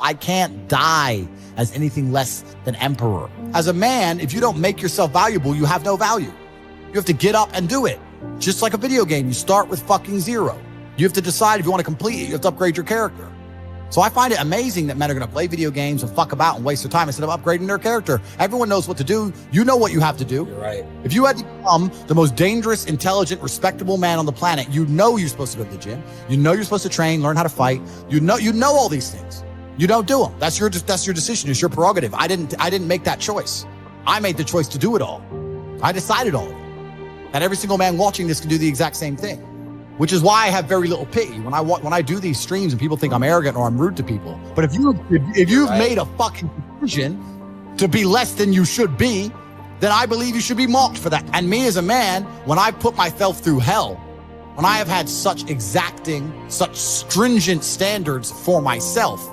I can't die as anything less than emperor. As a man, if you don't make yourself valuable, you have no value. You have to get up and do it. Just like a video game, you start with fucking zero. You have to decide if you want to complete it, you have to upgrade your character. So I find it amazing that men are going to play video games and fuck about and waste their time instead of upgrading their character. Everyone knows what to do. You know what you have to do. You're right. If you had to become the most dangerous, intelligent, respectable man on the planet, you know you're supposed to go to the gym. You know you're supposed to train, learn how to fight. You know all these things. You don't do them. That's your decision. It's your prerogative. I didn't make that choice. I made the choice to do it all. I decided all of it. And every single man watching this can do the exact same thing, which is why I have very little pity when I do these streams and people think I'm arrogant or I'm rude to people. But if you've made a fucking decision to be less than you should be, then I believe you should be mocked for that. And me as a man, when I put myself through hell, when I have had such exacting, such stringent standards for myself,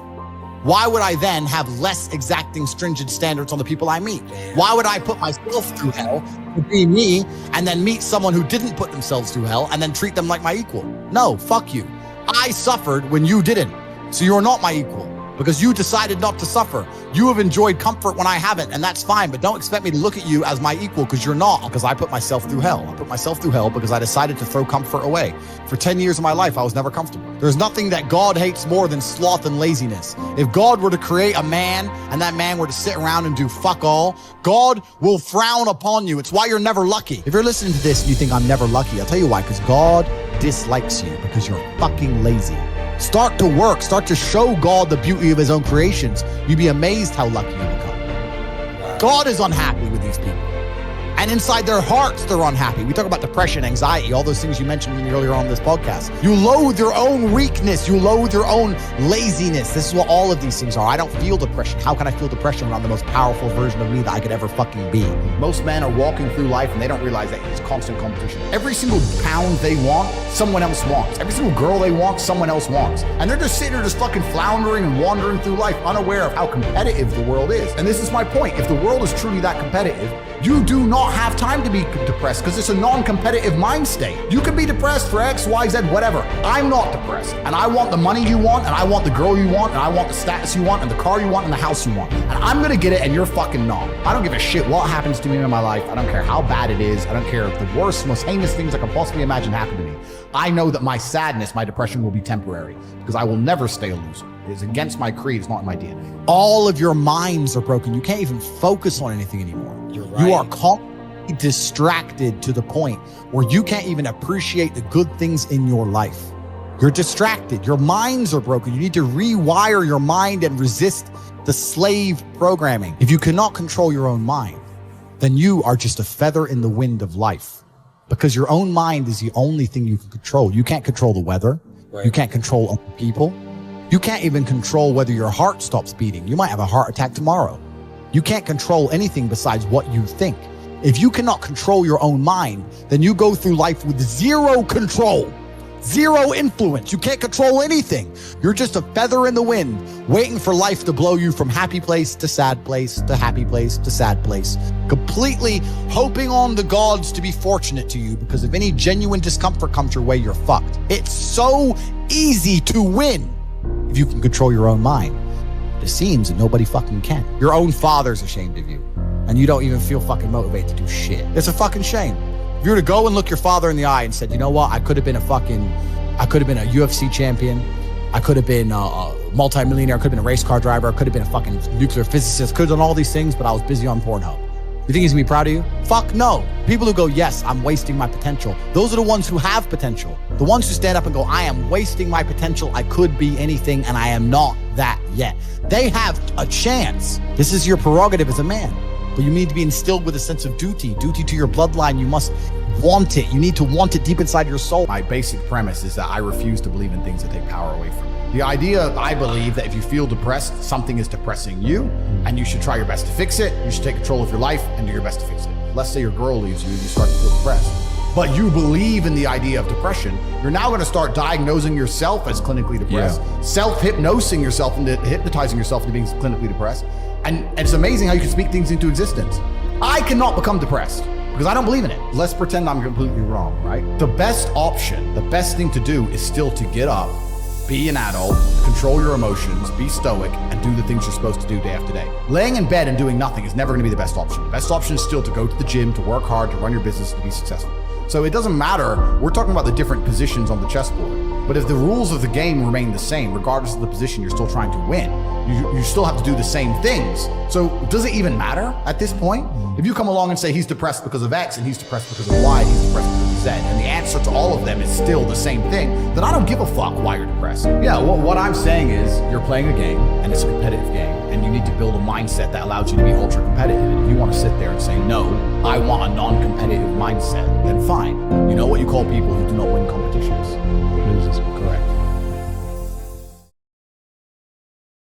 why would I then have less exacting, stringent standards on the people I meet? Why would I put myself through hell to be me and then meet someone who didn't put themselves through hell and then treat them like my equal? No, fuck you. I suffered when you didn't. So you're not my equal because you decided not to suffer. You have enjoyed comfort when I haven't, and that's fine, but don't expect me to look at you as my equal because you're not, because I put myself through hell. I put myself through hell because I decided to throw comfort away. For 10 years of my life, I was never comfortable. There's nothing that God hates more than sloth and laziness. If God were to create a man and that man were to sit around and do fuck all, God will frown upon you. It's why you're never lucky. If you're listening to this and you think I'm never lucky, I'll tell you why, because God dislikes you because you're fucking lazy. Start to work. Start to show God the beauty of his own creations. You'd be amazed how lucky you become. God is unhappy with these people. And inside their hearts, they're unhappy. We talk about depression, anxiety, all those things you mentioned to me earlier on this podcast. You loathe your own weakness. You loathe your own laziness. This is what all of these things are. I don't feel depression. How can I feel depression when I'm the most powerful version of me that I could ever fucking be? Most men are walking through life and they don't realize that it's constant competition. Every single pound they want, someone else wants. Every single girl they want, someone else wants. And they're just sitting there just fucking floundering and wandering through life, unaware of how competitive the world is. And this is my point. If the world is truly that competitive, you do not have time to be depressed because it's a non-competitive mind state. You can be depressed for X, Y, Z, whatever. I'm not depressed. And I want the money you want, and I want the girl you want, and I want the status you want, and the car you want, and the house you want. And I'm gonna get it, and you're fucking not. I don't give a shit what happens to me in my life. I don't care how bad it is. I don't care if the worst, most heinous things I can possibly imagine happen to me. I know that my sadness, my depression will be temporary because I will never stay a loser. It is against my creed. It's not in my DNA. All of your minds are broken. You can't even focus on anything anymore. You're right. You are constantly distracted to the point where you can't even appreciate the good things in your life. You're distracted. Your minds are broken. You need to rewire your mind and resist the slave programming. If you cannot control your own mind, then you are just a feather in the wind of life because your own mind is the only thing you can control. You can't control the weather. Right. You can't control other people. You can't even control whether your heart stops beating. You might have a heart attack tomorrow. You can't control anything besides what you think. If you cannot control your own mind, then you go through life with zero control, zero influence. You can't control anything. You're just a feather in the wind, waiting for life to blow you from happy place to sad place to happy place to sad place, completely hoping on the gods to be fortunate to you, because if any genuine discomfort comes your way, you're fucked. It's so easy to win if you can control your own mind. It seems that nobody fucking can. Your own father's ashamed of you, and you don't even feel fucking motivated to do shit. It's a fucking shame. If you were to go and look your father in the eye and said, you know what, I could have been a UFC champion. I could have been a multi-millionaire. I could have been a race car driver. I could have been a fucking nuclear physicist. Could have done all these things, but I was busy on Pornhub. You think he's gonna be proud of you? Fuck no. People who go, yes, I'm wasting my potential. Those are the ones who have potential. The ones who stand up and go, I am wasting my potential. I could be anything and I am not that yet. They have a chance. This is your prerogative as a man. But you need to be instilled with a sense of duty to your bloodline. You must want it. You need to want it deep inside your soul. My basic premise is that I refuse to believe in things that take power away from you. The idea, I believe, that if you feel depressed, something is depressing you, and you should try your best to fix it. You should take control of your life and do your best to fix it. Let's say your girl leaves you and you start to feel depressed, but you believe in the idea of depression. You're now going to start diagnosing yourself as clinically depressed, self-hypnosing yourself into hypnotizing yourself into being clinically depressed. And it's amazing how you can speak things into existence. I cannot become depressed because I don't believe in it. Let's pretend I'm completely wrong, right? The best option, the best thing to do is still to get up be an adult, control your emotions, be stoic, and do the things you're supposed to do day after day. Laying in bed and doing nothing is never going to be the best option. The best option is still to go to the gym, to work hard, to run your business, to be successful. So it doesn't matter. We're talking about the different positions on the chessboard. But if the rules of the game remain the same, regardless of the position you're still trying to win, you still have to do the same things. So does it even matter at this point? If you come along and say he's depressed because of X and he's depressed because of Y, he's depressed because of Z, and the answer to all of them is still the same thing, then I don't give a fuck why you're depressed. Yeah, well, what I'm saying is you're playing a game and it's a competitive game, and you need to build a mindset that allows you to be ultra competitive. And if you want to sit there and say, no, I want a non-competitive mindset, then fine. You know what you call people who do not win competitions? Losers. Correct.